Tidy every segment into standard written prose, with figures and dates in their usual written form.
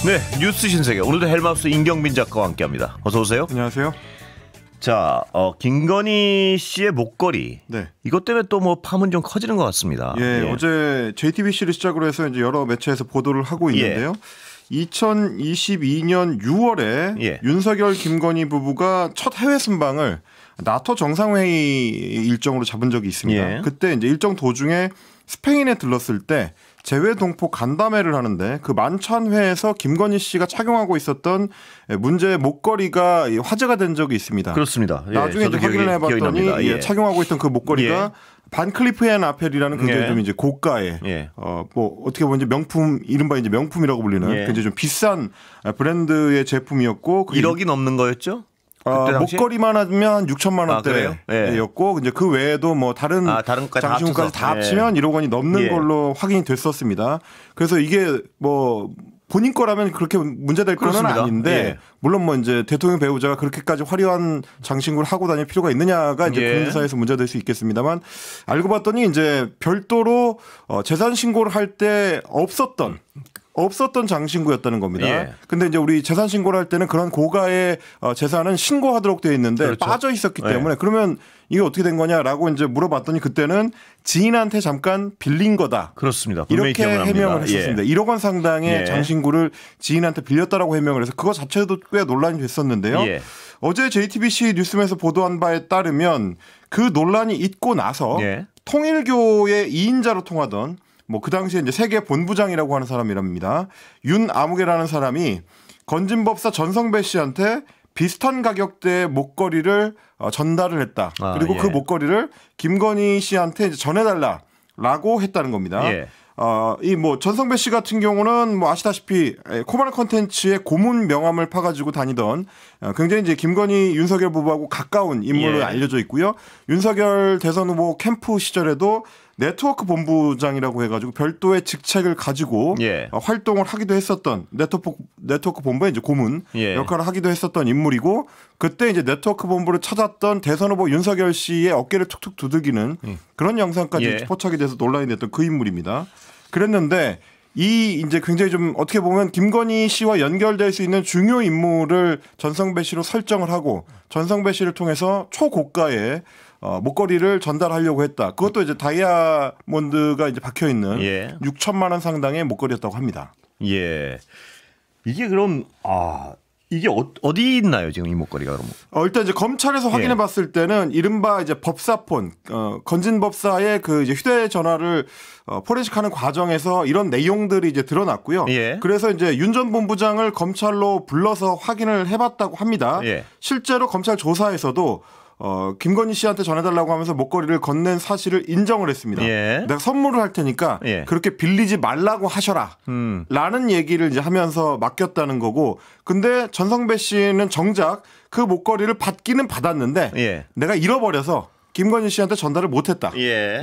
네, 뉴스 신세계 오늘도 헬마우스 임경빈 작가와 함께합니다. 어서 오세요. 안녕하세요. 자, 김건희 씨의 목걸이. 네. 이것 때문에 또 뭐 파문 좀 커지는 것 같습니다. 예, 어제 JTBC를 시작으로 해서 이제 여러 매체에서 보도를 하고 있는데요. 2022년 6월에 윤석열 김건희 부부가 첫 해외 순방을 나토 정상회의 일정으로 잡은 적이 있습니다. 그때 이제 일정 도중에 스페인에 들렀을 때 재외 동포 간담회를 하는데 그 만찬회에서 김건희 씨가 착용하고 있었던 문제의 목걸이가 화제가 된 적이 있습니다. 그렇습니다. 나중에 이제 확인을 해봤더니 착용하고 있던 그 목걸이가 반클리프 앤 아펠이라는 굉장히 좀 이제 고가의 뭐 어떻게 보면 이제 명품, 이른바 이제 명품이라고 불리는 굉장히 좀 비싼 브랜드의 제품이었고 1억이 넘는 거였죠? 목걸이만 하면 한 6천만 원대였고 이제 그 외에도 뭐 다른 장신구까지 다 합치면 1억 원이 넘는 걸로 확인이 됐었습니다. 그래서 이게 뭐 본인 거라면 그렇게 문제될 건 아닌데 물론 뭐 이제 대통령 배우자가 그렇게까지 화려한 장신구를 하고 다닐 필요가 있느냐가 이제 국민사회에서 문제될 수 있겠습니다만, 알고 봤더니 이제 별도로 재산 신고를 할 때 없었던 장신구였다는 겁니다. 근데 이제 우리 재산 신고를 할 때는 그런 고가의 재산은 신고하도록 되어 있는데 빠져 있었기 때문에 그러면 이게 어떻게 된 거냐라고 이제 물어봤더니 그때는 지인한테 잠깐 빌린 거다. 그렇습니다. 이렇게 해명을 했었습니다. 1억 원 상당의 장신구를 지인한테 빌렸다라고 해명을 해서 그거 자체도 꽤 논란이 됐었는데요. 어제 JTBC 뉴스에서 보도한 바에 따르면 그 논란이 있고 나서 통일교의 2인자로 통하던 뭐 그 당시에 이제 세계 본부장이라고 하는 사람이랍니다. 윤아무개라는 사람이 건진법사 전성배 씨한테 비슷한 가격대의 목걸이를 전달을 했다. 그리고 그 목걸이를 김건희 씨한테 이제 전해달라라고 했다는 겁니다. 이 뭐 전성배 씨 같은 경우는 뭐 아시다시피 코바나 컨텐츠의 고문 명함을 파가지고 다니던 굉장히 이제 김건희 윤석열 부부하고 가까운 인물로 알려져 있고요. 윤석열 대선 후보 캠프 시절에도 네트워크 본부장이라고 해가지고 별도의 직책을 가지고 활동을 하기도 했었던 네트워크 본부의 이제 고문 역할을 하기도 했었던 인물이고, 그때 이제 네트워크 본부를 찾았던 대선 후보 윤석열 씨의 어깨를 툭툭 두들기는 그런 영상까지 포착이 돼서 논란이 됐던 그 인물입니다. 그랬는데 이 이제 굉장히 좀 어떻게 보면 김건희 씨와 연결될 수 있는 중요 인물을 전성배 씨로 설정을 하고 전성배 씨를 통해서 초고가의 목걸이를 전달하려고 했다. 그것도 이제 다이아몬드가 이제 박혀 있는 6천만 원 상당의 목걸이였다고 합니다. 이게 그럼 이게 어디 있나요 지금 이 목걸이가 그럼? 일단 이제 검찰에서 확인해 봤을 때는 이른바 이제 법사폰, 건진법사의 그 이제 휴대전화를 포렌식하는 과정에서 이런 내용들이 이제 드러났고요. 그래서 이제 윤 전 본부장을 검찰로 불러서 확인을 해봤다고 합니다. 실제로 검찰 조사에서도 김건희 씨한테 전해달라고 하면서 목걸이를 건넨 사실을 인정을 했습니다. 내가 선물을 할 테니까 그렇게 빌리지 말라고 하셔라 라는 얘기를 이제 하면서 맡겼다는 거고, 근데 전성배 씨는 정작 그 목걸이를 받기는 받았는데 내가 잃어버려서 김건희 씨한테 전달을 못했다.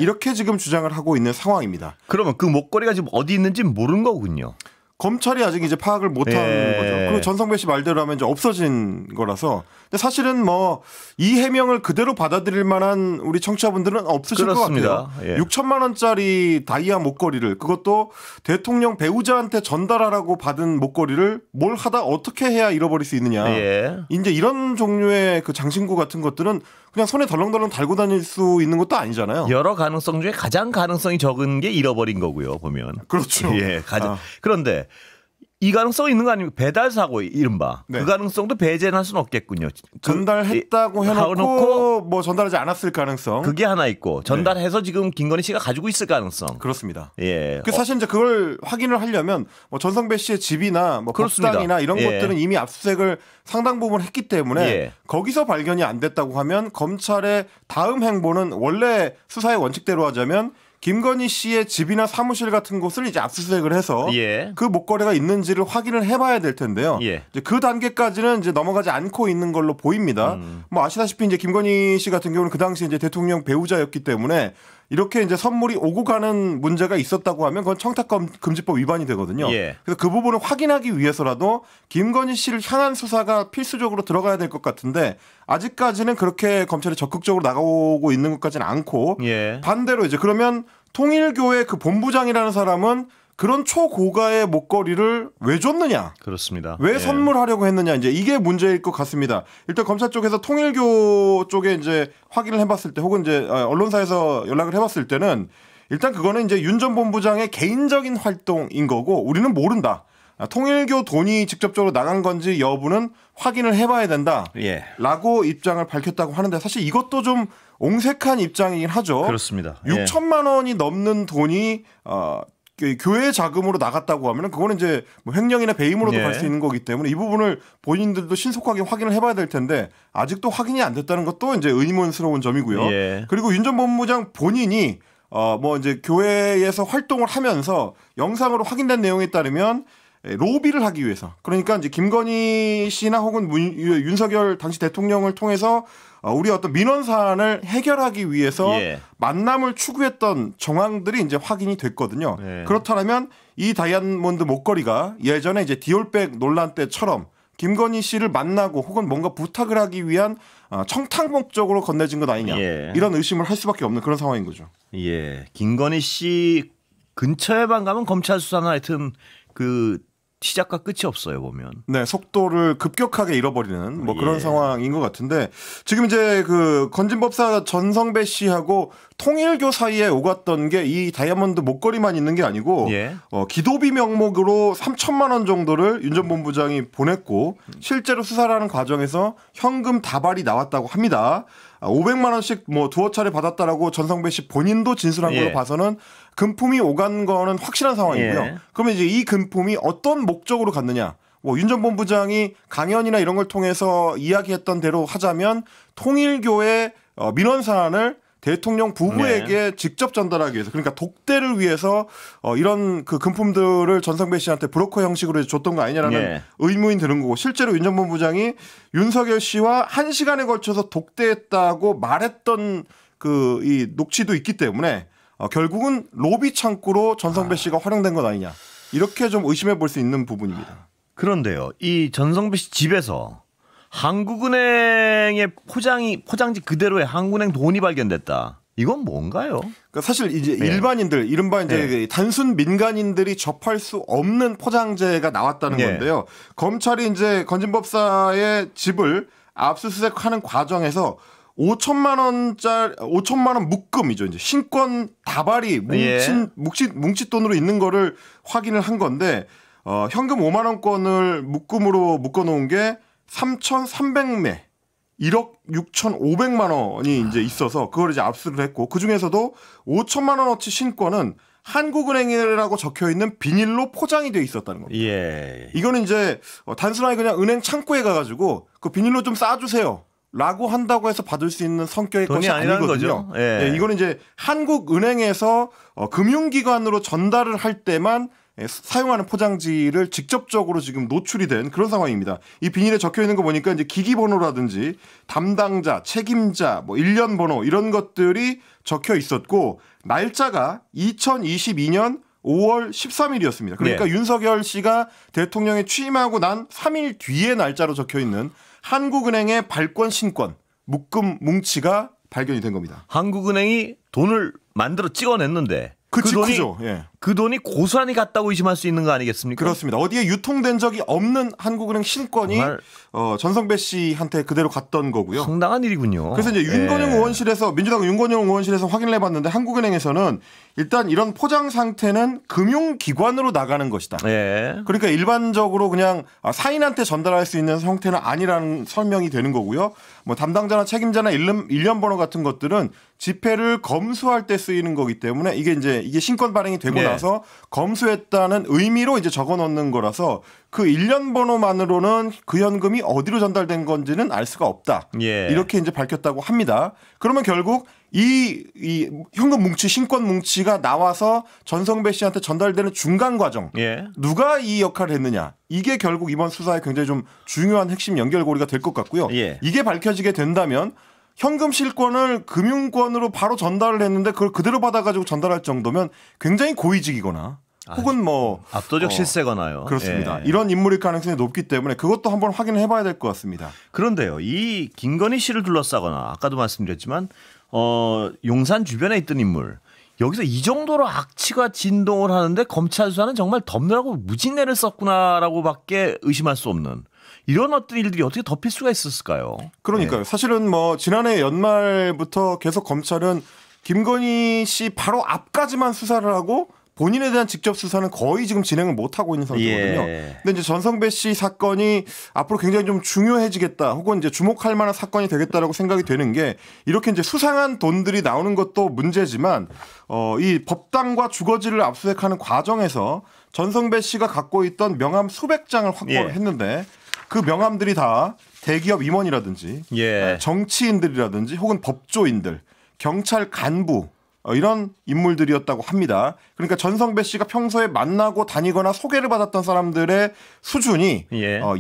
이렇게 지금 주장을 하고 있는 상황입니다. 그러면 그 목걸이가 지금 어디 있는지 모르는 거군요. 검찰이 아직 이제 파악을 못한 거죠. 그리고 전성배 씨 말대로 하면 이제 없어진 거라서. 근데 사실은 뭐 이 해명을 그대로 받아들일 만한 우리 청취자분들은 없으실 것 같아요. 6천만 원짜리 다이아 목걸이를, 그것도 대통령 배우자한테 전달하라고 받은 목걸이를 뭘 하다 어떻게 해야 잃어버릴 수 있느냐. 이제 이런 종류의 그 장신구 같은 것들은 그냥 손에 덜렁덜렁 달고 다닐 수 있는 것도 아니잖아요. 여러 가능성 중에 가장 가능성이 적은 게 잃어버린 거고요, 보면. 그렇죠. 그런데 이 가능성이 있는 거 아닙니까? 배달 사고 이른바. 그 가능성도 배제할 수는 없겠군요. 전달했다고 해놓고 뭐 전달하지 않았을 가능성. 그게 하나 있고, 전달해서 지금 김건희 씨가 가지고 있을 가능성. 그렇습니다. 그 사실 이제 그걸 확인을 하려면 뭐 전성배 씨의 집이나 뭐 법당이나 이런 것들은 이미 압수수색을 상당 부분 했기 때문에 거기서 발견이 안 됐다고 하면 검찰의 다음 행보는 원래 수사의 원칙대로 하자면 김건희 씨의 집이나 사무실 같은 곳을 이제 압수수색을 해서 그 목걸이가 있는지를 확인을 해봐야 될 텐데요. 이제 그 단계까지는 이제 넘어가지 않고 있는 걸로 보입니다. 뭐 아시다시피 이제 김건희 씨 같은 경우는 그 당시 이제 대통령 배우자였기 때문에 이렇게 이제 선물이 오고 가는 문제가 있었다고 하면 그건 청탁금지법 위반이 되거든요. 그래서 그 부분을 확인하기 위해서라도 김건희 씨를 향한 수사가 필수적으로 들어가야 될 것 같은데 아직까지는 그렇게 검찰이 적극적으로 나가고 있는 것 같지는 않고 반대로 이제 그러면 통일교의 그 본부장이라는 사람은 그런 초고가의 목걸이를 왜 줬느냐? 그렇습니다. 왜 선물하려고 했느냐? 이제 이게 문제일 것 같습니다. 일단 검찰 쪽에서 통일교 쪽에 이제 확인을 해봤을 때, 혹은 이제 언론사에서 연락을 해봤을 때는 일단 그거는 이제 윤 전 본부장의 개인적인 활동인 거고 우리는 모른다. 통일교 돈이 직접적으로 나간 건지 여부는 확인을 해봐야 된다. 라고 입장을 밝혔다고 하는데 사실 이것도 좀 옹색한 입장이긴 하죠. 그렇습니다. 6천만 원이 넘는 돈이 교회 자금으로 나갔다고 하면 그거는 이제 뭐 횡령이나 배임으로도 갈 수 있는 거기 때문에 이 부분을 본인들도 신속하게 확인을 해봐야 될 텐데 아직도 확인이 안 됐다는 것도 이제 의문스러운 점이고요. 그리고 윤 전 본부장 본인이 뭐 이제 교회에서 활동을 하면서 영상으로 확인된 내용에 따르면 로비를 하기 위해서, 그러니까 이제 김건희 씨나 혹은 윤석열 당시 대통령을 통해서 우리 어떤 민원 사안을 해결하기 위해서 만남을 추구했던 정황들이 이제 확인이 됐거든요. 그렇다면 이 다이아몬드 목걸이가 예전에 이제 디올백 논란 때처럼 김건희 씨를 만나고 혹은 뭔가 부탁을 하기 위한 청탁 목적으로 건네진 것 아니냐, 이런 의심을 할 수밖에 없는 그런 상황인 거죠. 김건희 씨 근처에만 가면 검찰 수사나 하여튼 그 시작과 끝이 없어요, 보면. 네, 속도를 급격하게 잃어버리는 뭐 그런 상황인 것 같은데, 지금 이제 그 건진법사 전성배 씨하고 통일교 사이에 오갔던 게 이 다이아몬드 목걸이만 있는 게 아니고 기도비 명목으로 3천만 원 정도를 윤 전 본부장이 보냈고 실제로 수사를 하는 과정에서 현금 다발이 나왔다고 합니다. 500만 원씩 뭐 두어 차례 받았다라고 전성배 씨 본인도 진술한 걸로 봐서는 금품이 오간 거는 확실한 상황이고요. 그러면 이제 이 금품이 어떤 목적으로 갔느냐? 뭐 윤 전 본부장이 강연이나 이런 걸 통해서 이야기했던 대로 하자면 통일교의 민원 사안을 대통령 부부에게 직접 전달하기 위해서, 그러니까 독대를 위해서 이런 그 금품들을 전성배 씨한테 브로커 형식으로 줬던 거 아니냐라는 의문이 드는 거고, 실제로 윤 전 본부장이 윤석열 씨와 1시간에 걸쳐서 독대했다고 말했던 그 이 녹취도 있기 때문에 결국은 로비 창구로 전성배 씨가 활용된 것 아니냐, 이렇게 좀 의심해 볼 수 있는 부분입니다. 그런데요, 이 전성배 씨 집에서 한국은행의 포장지 그대로의 한국은행 돈이 발견됐다. 이건 뭔가요? 그러니까 사실 이제 일반인들, 이른바 이제 단순 민간인들이 접할 수 없는 포장재가 나왔다는 건데요. 검찰이 이제 건진법사의 집을 압수수색하는 과정에서 5천만 원 묶음이죠. 이제 신권 다발이 뭉칫 돈으로 있는 거를 확인을 한 건데, 현금 5만 원권을 묶음으로 묶어놓은 게 3,300매, 1억 6,500만 원이 이제 있어서 그걸 이제 압수를 했고, 그 중에서도 5천만 원어치 신권은 한국은행이라고 적혀 있는 비닐로 포장이 되어 있었다는 겁니다. 이거는 이제 단순하게 그냥 은행 창구에 가가지고 그 비닐로 좀 싸주세요 라고 한다고 해서 받을 수 있는 성격의 것이 아니거든요. 이거는 이제 한국은행에서 금융기관으로 전달을 할 때만 사용하는 포장지를 직접적으로 지금 노출이 된 그런 상황입니다. 이 비닐에 적혀 있는 거 보니까 이제 기기번호라든지 담당자, 책임자, 뭐 일련 번호 이런 것들이 적혀 있었고, 날짜가 2022년 5월 13일이었습니다. 그러니까 윤석열 씨가 대통령에 취임하고 난 3일 뒤에 날짜로 적혀 있는 한국은행의 발권 신권 묶음 뭉치가 발견이 된 겁니다. 한국은행이 돈을 만들어 찍어냈는데 그 돈이 고스란히 갔다고 의심할 수 있는 거 아니겠습니까? 그렇습니다. 어디에 유통된 적이 없는 한국은행 신권이 전성배 씨한테 그대로 갔던 거고요. 상당한 일이군요. 그래서 이제 윤건영 의원실에서, 민주당 윤건영 의원실에서 확인을 해봤는데, 한국은행에서는 일단 이런 포장 상태는 금융기관으로 나가는 것이다. 그러니까 일반적으로 그냥 사인한테 전달할 수 있는 형태는 아니라는 설명이 되는 거고요. 뭐 담당자나 책임자나 일련 번호 같은 것들은 지폐를 검수할 때 쓰이는 거기 때문에 이게 신권 발행이 되고 나서 검수했다는 의미로 이제 적어 놓는 거라서 그 일련 번호만으로는 그 현금이 어디로 전달된 건지는 알 수가 없다. 이렇게 이제 밝혔다고 합니다. 그러면 결국 이 현금 뭉치, 신권 뭉치가 나와서 전성배 씨한테 전달되는 중간 과정, 누가 이 역할을 했느냐, 이게 결국 이번 수사에 굉장히 좀 중요한 핵심 연결고리가 될 것 같고요. 이게 밝혀지게 된다면 현금 실권을 금융권으로 바로 전달을 했는데 그걸 그대로 받아가지고 전달할 정도면 굉장히 고위직이거나 혹은 뭐 압도적 실세거나요. 그렇습니다. 이런 인물일 가능성이 높기 때문에 그것도 한번 확인을 해봐야 될 것 같습니다. 그런데요, 이 김건희 씨를 둘러싸거나 아까도 말씀드렸지만 용산 주변에 있던 인물, 여기서 이 정도로 악취가 진동을 하는데 검찰 수사는 정말 덮느라고 무진내를 썼구나라고밖에 의심할 수 없는 이런 어떤 일들이 어떻게 덮일 수가 있었을까요? 그러니까요. 사실은 뭐 지난해 연말부터 계속 검찰은 김건희 씨 바로 앞까지만 수사를 하고 본인에 대한 직접 수사는 거의 지금 진행을 못 하고 있는 상태거든요. 근데 이제 전성배 씨 사건이 앞으로 굉장히 좀 중요해지겠다, 혹은 이제 주목할 만한 사건이 되겠다라고 생각이 되는 게 이렇게 이제 수상한 돈들이 나오는 것도 문제지만 이 법당과 주거지를 압수수색하는 과정에서 전성배 씨가 갖고 있던 명함 수백 장을 확보를 했는데 그 명함들이 다 대기업 임원이라든지 정치인들이라든지 혹은 법조인들, 경찰 간부 이런 인물들이었다고 합니다. 그러니까 전성배 씨가 평소에 만나고 다니거나 소개를 받았던 사람들의 수준이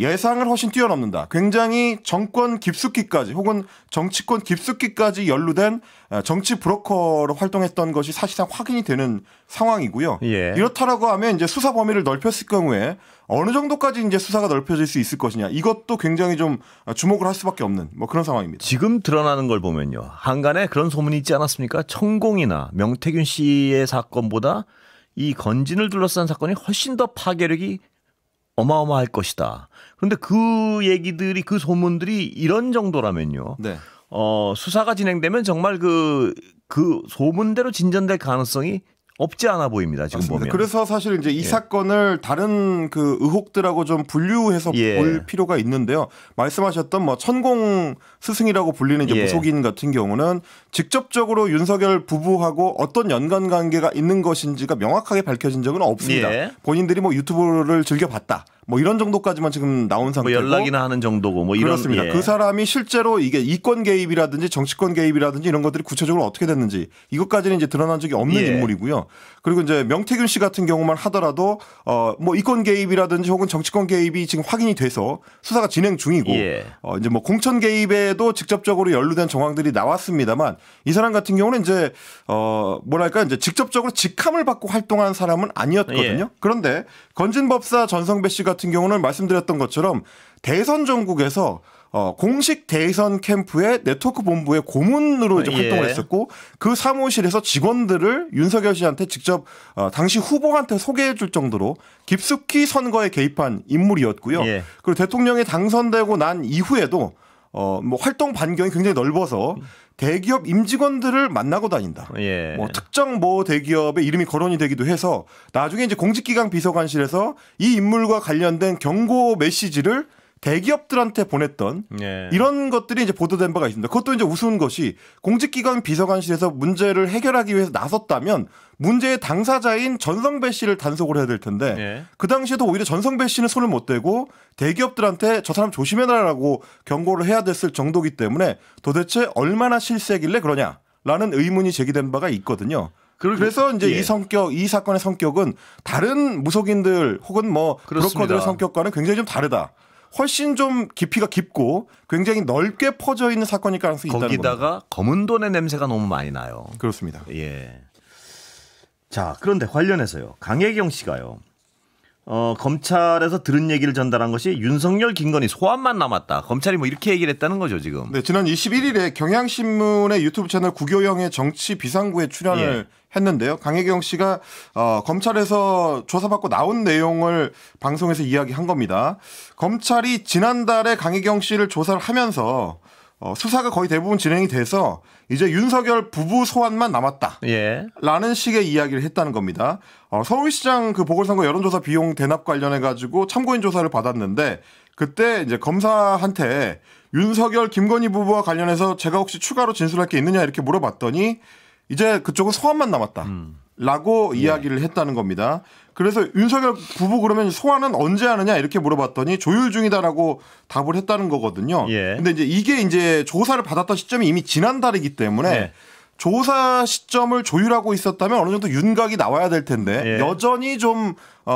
예상을 훨씬 뛰어넘는다. 굉장히 정권 깊숙이까지 혹은 정치권 깊숙이까지 연루된 정치 브로커로 활동했던 것이 사실상 확인이 되는 상황이고요. 이렇다라고 하면 이제 수사 범위를 넓혔을 경우에 어느 정도까지 이제 수사가 넓혀질 수 있을 것이냐, 이것도 굉장히 좀 주목을 할 수밖에 없는 뭐 그런 상황입니다. 지금 드러나는 걸 보면요, 한간에 그런 소문이 있지 않았습니까? 천공이나 명태균 씨의 사건보다 이 건진을 둘러싼 사건이 훨씬 더 파괴력이 어마어마할 것이다. 그런데 그 얘기들이, 그 소문들이 이런 정도라면요. 수사가 진행되면 정말 그 소문대로 진전될 가능성이 없지 않아 보입니다. 지금 맞습니다. 보면. 그래서 사실 이제 이 사건을 다른 그 의혹들하고 좀 분류해서 볼 필요가 있는데요. 말씀하셨던 뭐 천공 스승이라고 불리는 이제 무속인 같은 경우는 직접적으로 윤석열 부부하고 어떤 연관 관계가 있는 것인지가 명확하게 밝혀진 적은 없습니다. 본인들이 뭐 유튜브를 즐겨봤다, 뭐 이런 정도까지만 지금 나온 상태고, 뭐 연락이나 하는 정도고 뭐 이런. 그렇습니다. 그 사람이 실제로 이게 이권 개입이라든지 정치권 개입이라든지 이런 것들이 구체적으로 어떻게 됐는지 이것까지는 이제 드러난 적이 없는 인물이고요. 그리고 이제 명태균 씨 같은 경우만 하더라도 뭐 이권 개입이라든지 혹은 정치권 개입이 지금 확인이 돼서 수사가 진행 중이고 이제 뭐 공천 개입에도 직접적으로 연루된 정황들이 나왔습니다만, 이 사람 같은 경우는 이제 뭐랄까 이제 직접적으로 직함을 받고 활동한 사람은 아니었거든요. 그런데 건진법사 전성배 씨 같은 경우는 말씀드렸던 것처럼 대선 전국에서 공식 대선 캠프의 네트워크 본부의 고문으로 이제 활동을 했었고, 그 사무실에서 직원들을 윤석열 씨한테 직접 당시 후보한테 소개해 줄 정도로 깊숙이 선거에 개입한 인물이었고요. 그리고 대통령이 당선되고 난 이후에도 뭐 활동 반경이 굉장히 넓어서 대기업 임직원들을 만나고 다닌다. 뭐 특정 뭐 대기업의 이름이 거론이 되기도 해서 나중에 이제 공직기강 비서관실에서 이 인물과 관련된 경고 메시지를 대기업들한테 보냈던 이런 것들이 이제 보도된 바가 있습니다. 그것도 이제 우스운 것이 공직기관 비서관실에서 문제를 해결하기 위해서 나섰다면 문제의 당사자인 전성배 씨를 단속을 해야 될 텐데 그 당시에도 오히려 전성배 씨는 손을 못 대고 대기업들한테 저 사람 조심해라라고 경고를 해야 됐을 정도이기 때문에 도대체 얼마나 실세길래 그러냐라는 의문이 제기된 바가 있거든요. 그래서 이제 이 사건의 성격은 다른 무속인들 혹은 뭐 브로커들의 성격과는 굉장히 좀 다르다. 훨씬 좀 깊이가 깊고 굉장히 넓게 퍼져 있는 사건일 가능성이 있다는 겁니다. 거기다가 검은 돈의 냄새가 너무 많이 나요. 그렇습니다. 자, 그런데 관련해서요, 강혜경 씨가요, 검찰에서 들은 얘기를 전달한 것이 윤석열, 김건희 소환만 남았다. 검찰이 뭐 이렇게 얘기를 했다는 거죠, 지금. 네, 지난 21일에 경향신문의 유튜브 채널 구교영의 정치 비상구에 출연을 했는데요. 강혜경 씨가 검찰에서 조사받고 나온 내용을 방송에서 이야기한 겁니다. 검찰이 지난달에 강혜경 씨를 조사를 하면서 수사가 거의 대부분 진행이 돼서 이제 윤석열 부부 소환만 남았다. 라는 식의 이야기를 했다는 겁니다. 서울시장 그 보궐선거 여론조사 비용 대납 관련해 가지고 참고인 조사를 받았는데, 그때 이제 검사한테 윤석열, 김건희 부부와 관련해서 제가 혹시 추가로 진술할 게 있느냐 이렇게 물어봤더니 이제 그쪽은 소환만 남았다. 라고 이야기를 했다는 겁니다. 그래서 윤석열 부부 그러면 소환은 언제 하느냐 이렇게 물어봤더니 조율 중이다라고 답을 했다는 거거든요. 근데 이제 이게 이제 조사를 받았던 시점이 이미 지난달이기 때문에 조사 시점을 조율하고 있었다면 어느 정도 윤곽이 나와야 될 텐데 여전히 좀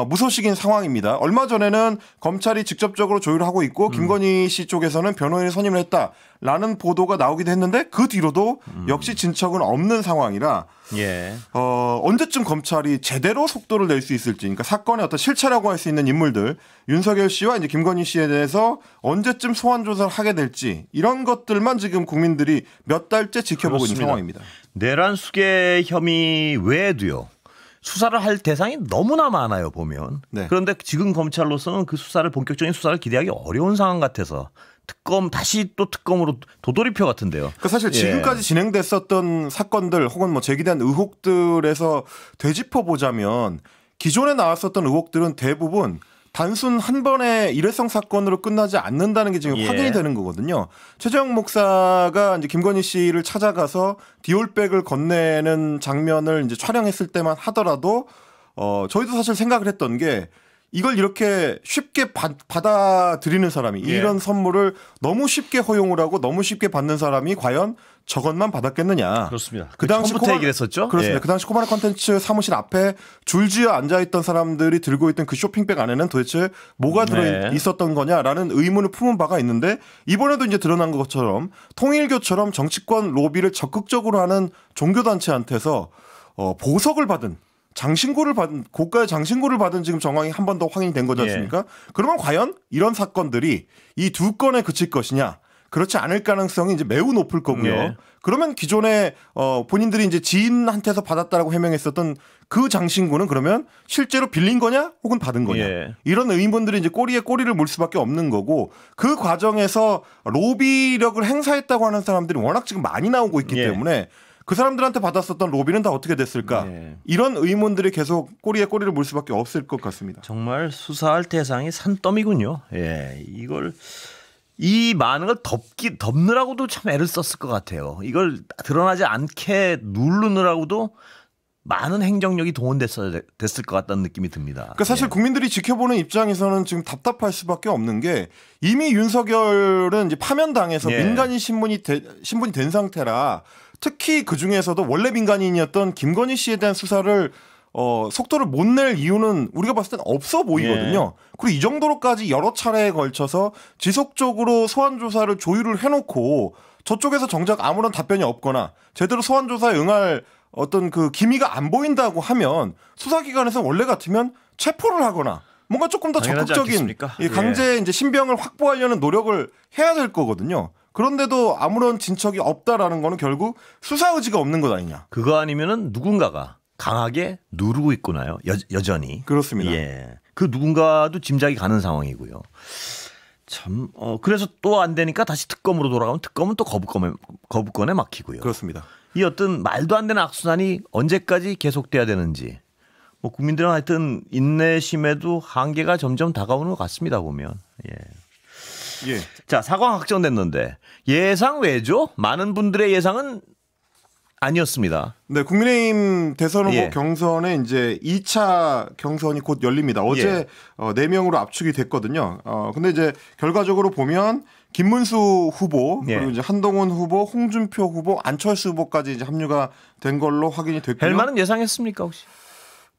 무소식인 상황입니다. 얼마 전에는 검찰이 직접적으로 조율하고 있고 김건희 씨 쪽에서는 변호인을 선임을 했다라는 보도가 나오기도 했는데 그 뒤로도 역시 진척은 없는 상황이라 예. 언제쯤 검찰이 제대로 속도를 낼 수 있을지, 그러니까 사건의 어떤 실체라고 할 수 있는 인물들 윤석열 씨와 이제 김건희 씨에 대해서 언제쯤 소환 조사를 하게 될지 이런 것들만 지금 국민들이 몇 달째 지켜보고 그렇습니다. 있는 상황입니다. 내란 수계 혐의 외에도요. 수사를 할 대상이 너무나 많아요, 보면. 네. 그런데 지금 검찰로서는 그 수사를 본격적인 수사를 기대하기 어려운 상황 같아서 다시 또 특검으로 도돌이표 같은데요. 그러니까 사실 지금까지 진행됐었던 사건들 혹은 뭐 제기된 의혹들에서 되짚어 보자면 기존에 나왔었던 의혹들은 대부분 단순 한 번의 일회성 사건으로 끝나지 않는다는 게 지금 확인이 되는 거거든요. 최재형 목사가 이제 김건희 씨를 찾아가서 디올백을 건네는 장면을 이제 촬영했을 때만 하더라도 저희도 사실 생각을 했던 게 이걸 이렇게 쉽게 받아들이는 사람이 이런 선물을 너무 쉽게 허용을 하고 너무 쉽게 받는 사람이 과연 저것만 받았겠느냐. 그렇습니다. 그 당시 처음부터 얘기를 했었죠. 그렇습니다. 그 당시 코바나 컨텐츠 사무실 앞에 줄지어 앉아있던 사람들이 들고 있던 그 쇼핑백 안에는 도대체 뭐가 들어있었던 거냐라는 의문을 품은 바가 있는데 이번에도 이제 드러난 것처럼 통일교처럼 정치권 로비를 적극적으로 하는 종교단체한테서 보석을 받은 장신구를 받은 고가의 장신구를 받은 지금 정황이 한 번 더 확인이 된 거지 않습니까? 그러면 과연 이런 사건들이 이 두 건에 그칠 것이냐? 그렇지 않을 가능성이 이제 매우 높을 거고요. 그러면 기존에 본인들이 이제 지인한테서 받았다라고 해명했었던 그 장신구는 그러면 실제로 빌린 거냐 혹은 받은 거냐 이런 의문들이 이제 꼬리에 꼬리를 물 수밖에 없는 거고 그 과정에서 로비력을 행사했다고 하는 사람들이 워낙 지금 많이 나오고 있기 때문에 그 사람들한테 받았었던 로비는 다 어떻게 됐을까? 이런 의문들이 계속 꼬리에 꼬리를 물 수밖에 없을 것 같습니다. 정말 수사할 대상이 산더미군요. 이 많은 걸 덮느라고도 참 애를 썼을 것 같아요. 이걸 드러나지 않게 누르느라고도 많은 행정력이 동원됐을 것 같다는 느낌이 듭니다. 그러니까 사실 국민들이 지켜보는 입장에서는 지금 답답할 수밖에 없는 게 이미 윤석열은 이제 파면당해서 민간인 신분이 된 상태라 특히 그 중에서도 원래 민간인이었던 김건희 씨에 대한 수사를 속도를 못 낼 이유는 우리가 봤을 때는 없어 보이거든요. 그리고 이 정도로까지 여러 차례에 걸쳐서 지속적으로 소환 조사를 조율을 해놓고 저쪽에서 정작 아무런 답변이 없거나 제대로 소환 조사에 응할 어떤 그 기미가 안 보인다고 하면 수사기관에서 원래 같으면 체포를 하거나 뭔가 조금 더 적극적인 강제 이제 신병을 확보하려는 노력을 해야 될 거거든요. 그런데도 아무런 진척이 없다라는 거는 결국 수사 의지가 없는 것 아니냐. 그거 아니면은 누군가가 강하게 누르고 있구나요. 여전히. 그렇습니다. 그 누군가도 짐작이 가는 상황이고요. 참 그래서 또 안 되니까 다시 특검으로 돌아가면 특검은 또 거부권에 막히고요. 그렇습니다. 이 어떤 말도 안 되는 악순환이 언제까지 계속돼야 되는지 뭐 국민들은 하여튼 인내심에도 한계가 점점 다가오는 것 같습니다. 보면. 자, 사과 확정됐는데 예상 외죠? 많은 분들의 예상은 아니었습니다. 네, 국민의힘 대선 후보 경선에 이제 2차 경선이 곧 열립니다. 어제 4명으로 압축이 됐거든요. 근데 이제 결과적으로 보면 김문수 후보 그리고 이제 한동훈 후보, 홍준표 후보, 안철수 후보까지 이제 합류가 된 걸로 확인이 됐고요. 헬만은 예상했습니까 혹시?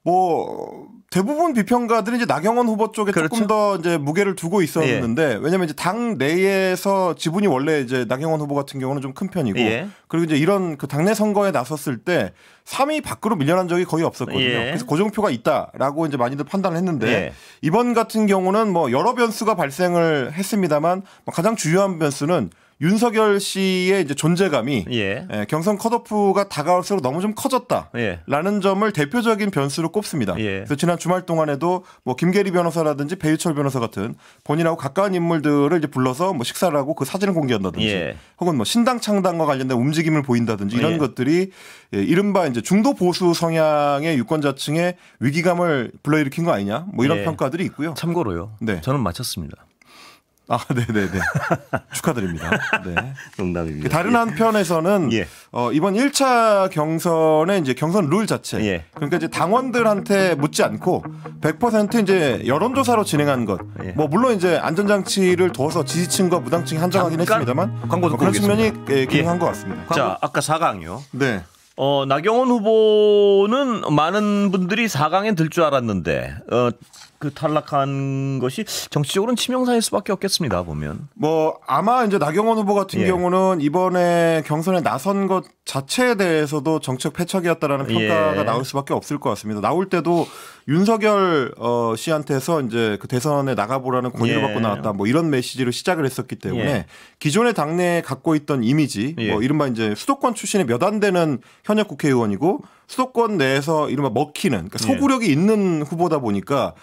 뭐 대부분 비평가들이 이제 나경원 후보 쪽에 조금 더 이제 무게를 두고 있었는데 왜냐면 이제 당 내에서 지분이 원래 이제 나경원 후보 같은 경우는 좀 큰 편이고 그리고 이제 이런 그 당내 선거에 나섰을 때 3위 밖으로 밀려난 적이 거의 없었거든요. 그래서 고정표가 있다라고 이제 많이들 판단을 했는데 이번 같은 경우는 뭐 여러 변수가 발생을 했습니다만 가장 주요한 변수는 윤석열 씨의 이제 존재감이 경선 컷오프가 다가올수록 너무 좀 커졌다라는 점을 대표적인 변수로 꼽습니다. 그래서 지난 주말 동안에도 뭐 김계리 변호사라든지 배유철 변호사 같은 본인하고 가까운 인물들을 이제 불러서 뭐 식사를 하고 그 사진을 공개한다든지 혹은 뭐 신당 창당과 관련된 움직임을 보인다든지 이런 것들이 이른바 이제 중도 보수 성향의 유권자층의 위기감을 불러일으킨 거 아니냐 뭐 이런 평가들이 있고요. 참고로요. 저는 맞췄습니다. 네네네. 축하드립니다. 네. 농담입니다. 다른 한편에서는 이번 1차 경선의 이제 경선 룰 자체. 그러니까 이제 당원들한테 묻지 않고 100% 이제 여론조사로 진행한 것. 뭐 물론 이제 안전장치를 둬서 지지층과 무당층이 한정하긴 했습니다만 광고 듣고 그런 측면이 기능한 것 같습니다. 자, 아까 4강이요. 네. 나경원 후보는 많은 분들이 4강에 들 줄 알았는데 그 탈락한 것이 정치적으로는 치명상일 수밖에 없겠습니다. 보면 뭐 아마 이제 나경원 후보 같은 경우는 이번에 경선에 나선 것 자체에 대해서도 정책 패착이었다라는 평가가 나올 수밖에 없을 것 같습니다. 나올 때도 윤석열 씨한테서 이제 그 대선에 나가보라는 권유를 받고 나왔다. 뭐 이런 메시지로 시작을 했었기 때문에 기존의 당내에 갖고 있던 이미지, 뭐 이른바 이제 수도권 출신의 몇 안 되는 현역 국회의원이고 수도권 내에서 이른바 먹히는 그러니까 소구력이 있는 후보다 보니까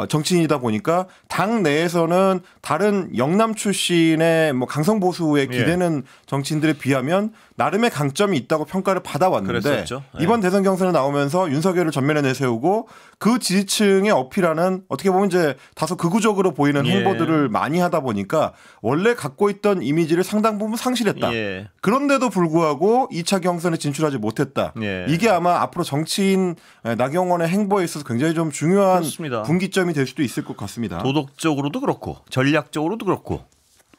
정치인이다 보니까 당 내에서는 다른 영남 출신의 뭐 강성 보수에 기대는 정치인들에 비하면 나름의 강점이 있다고 평가를 받아왔는데 이번 대선 경선에 나오면서 윤석열을 전면에 내세우고 그 지지층에 어필하는 어떻게 보면 이제 다소 극우적으로 보이는 행보들을 많이 하다 보니까 원래 갖고 있던 이미지를 상당 부분 상실했다. 그런데도 불구하고 2차 경선에 진출하지 못했다. 이게 아마 앞으로 정치인 나경원의 행보에 있어서 굉장히 좀 중요한 분기점이 될 수도 있을 것 같습니다. 도덕적으로도 그렇고 전략적으로도 그렇고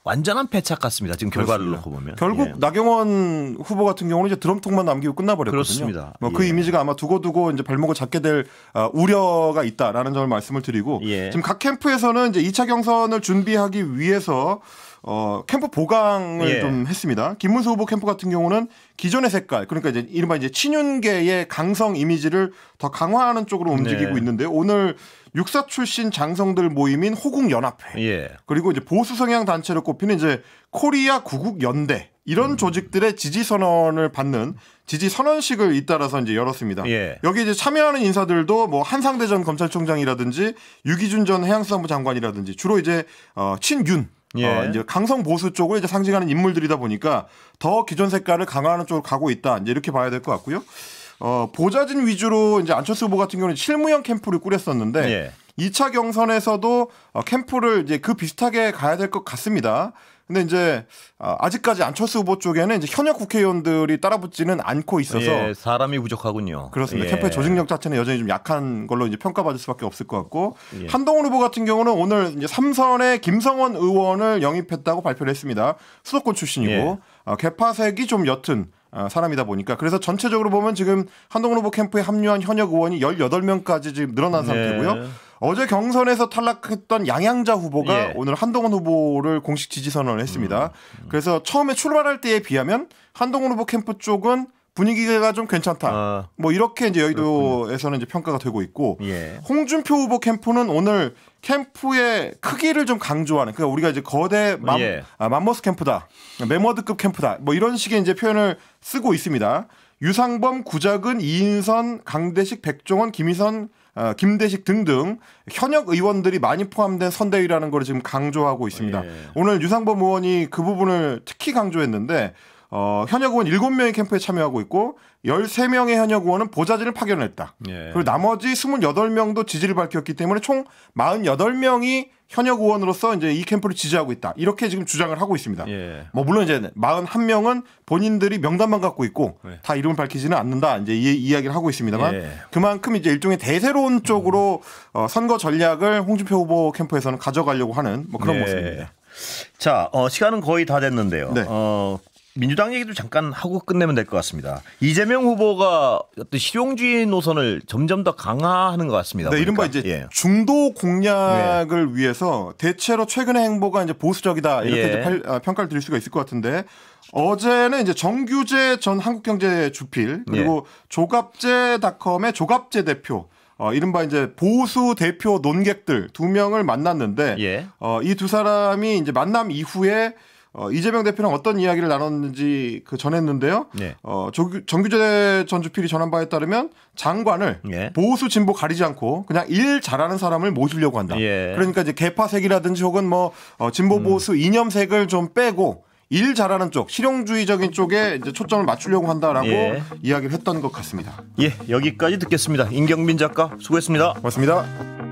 완전한 패착 같습니다. 지금 결과를 놓고 보면. 결국 나경원 후보 같은 경우는 이제 드럼통만 남기고 끝나버렸거든요. 그렇습니다. 그 이미지가 아마 두고두고 이제 발목을 잡게 될 우려가 있다라는 점을 말씀을 드리고 지금 각 캠프에서는 이제 2차 경선을 준비하기 위해서 캠프 보강을 좀 했습니다. 김문수 후보 캠프 같은 경우는 기존의 색깔, 그러니까 이제 이른바 이제 친윤계의 강성 이미지를 더 강화하는 쪽으로 움직이고 있는데 오늘 육사 출신 장성들 모임인 호국연합회 그리고 이제 보수 성향 단체로 꼽히는 이제 코리아 구국연대 이런 조직들의 지지 선언을 받는 지지 선언식을 잇따라서 이제 열었습니다. 여기 이제 참여하는 인사들도 뭐 한상대 전 검찰총장이라든지 유기준 전 해양수산부 장관이라든지 주로 이제 친윤 이제 강성 보수 쪽을 이제 상징하는 인물들이다 보니까 더 기존 색깔을 강화하는 쪽으로 가고 있다. 이제 이렇게 봐야 될 것 같고요. 보좌진 위주로 이제 안철수 후보 같은 경우는 실무형 캠프를 꾸렸었는데 2차 경선에서도 캠프를 이제 그 비슷하게 가야 될 것 같습니다. 근데 이제 아직까지 안철수 후보 쪽에는 이제 현역 국회의원들이 따라붙지는 않고 있어서 사람이 부족하군요. 그렇습니다. 캠프의 조직력 자체는 여전히 좀 약한 걸로 이제 평가받을 수밖에 없을 것 같고 한동훈 후보 같은 경우는 오늘 이제 삼선에 김성원 의원을 영입했다고 발표를 했습니다. 수도권 출신이고 개파색이 좀 옅은 사람이다 보니까 그래서 전체적으로 보면 지금 한동훈 후보 캠프에 합류한 현역 의원이 18명까지 지금 늘어난 상태고요. 어제 경선에서 탈락했던 양양자 후보가 오늘 한동훈 후보를 공식 지지 선언을 했습니다. 그래서 처음에 출발할 때에 비하면 한동훈 후보 캠프 쪽은 분위기가 좀 괜찮다. 뭐 이렇게 이제 여의도에서는 이제 평가가 되고 있고 홍준표 후보 캠프는 오늘 캠프의 크기를 좀 강조하는 그러니까 우리가 이제 거대 맘모스 캠프다, 매머드급 캠프다, 뭐 이런 식의 이제 표현을 쓰고 있습니다. 유상범, 구자근, 이인선, 강대식, 백종원, 김희선, 김대식 등등 현역 의원들이 많이 포함된 선대위라는 걸 지금 강조하고 있습니다. 오늘 유상범 의원이 그 부분을 특히 강조했는데 현역 의원 7명이 캠프에 참여하고 있고 13명의 현역 의원은 보좌진을 파견했다. 그리고 나머지 28명도 지지를 밝혔기 때문에 총 48명이 현역 의원으로서 이제 이 캠프를 지지하고 있다. 이렇게 지금 주장을 하고 있습니다. 뭐 물론 이제 41명은 본인들이 명단만 갖고 있고 다 이름을 밝히지는 않는다. 이제 이 이야기를 하고 있습니다만 그만큼 이제 일종의 대세론 쪽으로 선거 전략을 홍준표 후보 캠프에서는 가져가려고 하는 뭐 그런 모습입니다. 자, 시간은 거의 다 됐는데요. 민주당 얘기도 잠깐 하고 끝내면 될 것 같습니다. 이재명 후보가 어떤 실용주의 노선을 점점 더 강화하는 것 같습니다. 네, 이른바 이제 중도 공략을 위해서 대체로 최근의 행보가 이제 보수적이다 이렇게 이제 평가를 드릴 수가 있을 것 같은데 어제는 이제 정규재 전 한국경제 주필 그리고 조갑제닷컴의 조갑제 대표 이른바 이제 보수 대표 논객들 2명을 만났는데 이 두 사람이 이제 만남 이후에 이재명 대표랑 어떤 이야기를 나눴는지 전했는데요. 정규재 전 주필이 전한 바에 따르면 장관을 보수 진보 가리지 않고 그냥 일 잘하는 사람을 모시려고 한다. 그러니까 이제 개파색이라든지 혹은 뭐 진보 보수 이념색을 좀 빼고 일 잘하는 쪽, 실용주의적인 쪽에 이제 초점을 맞추려고 한다라고 이야기를 했던 것 같습니다. 여기까지 듣겠습니다. 임경빈 작가 수고했습니다. 고맙습니다.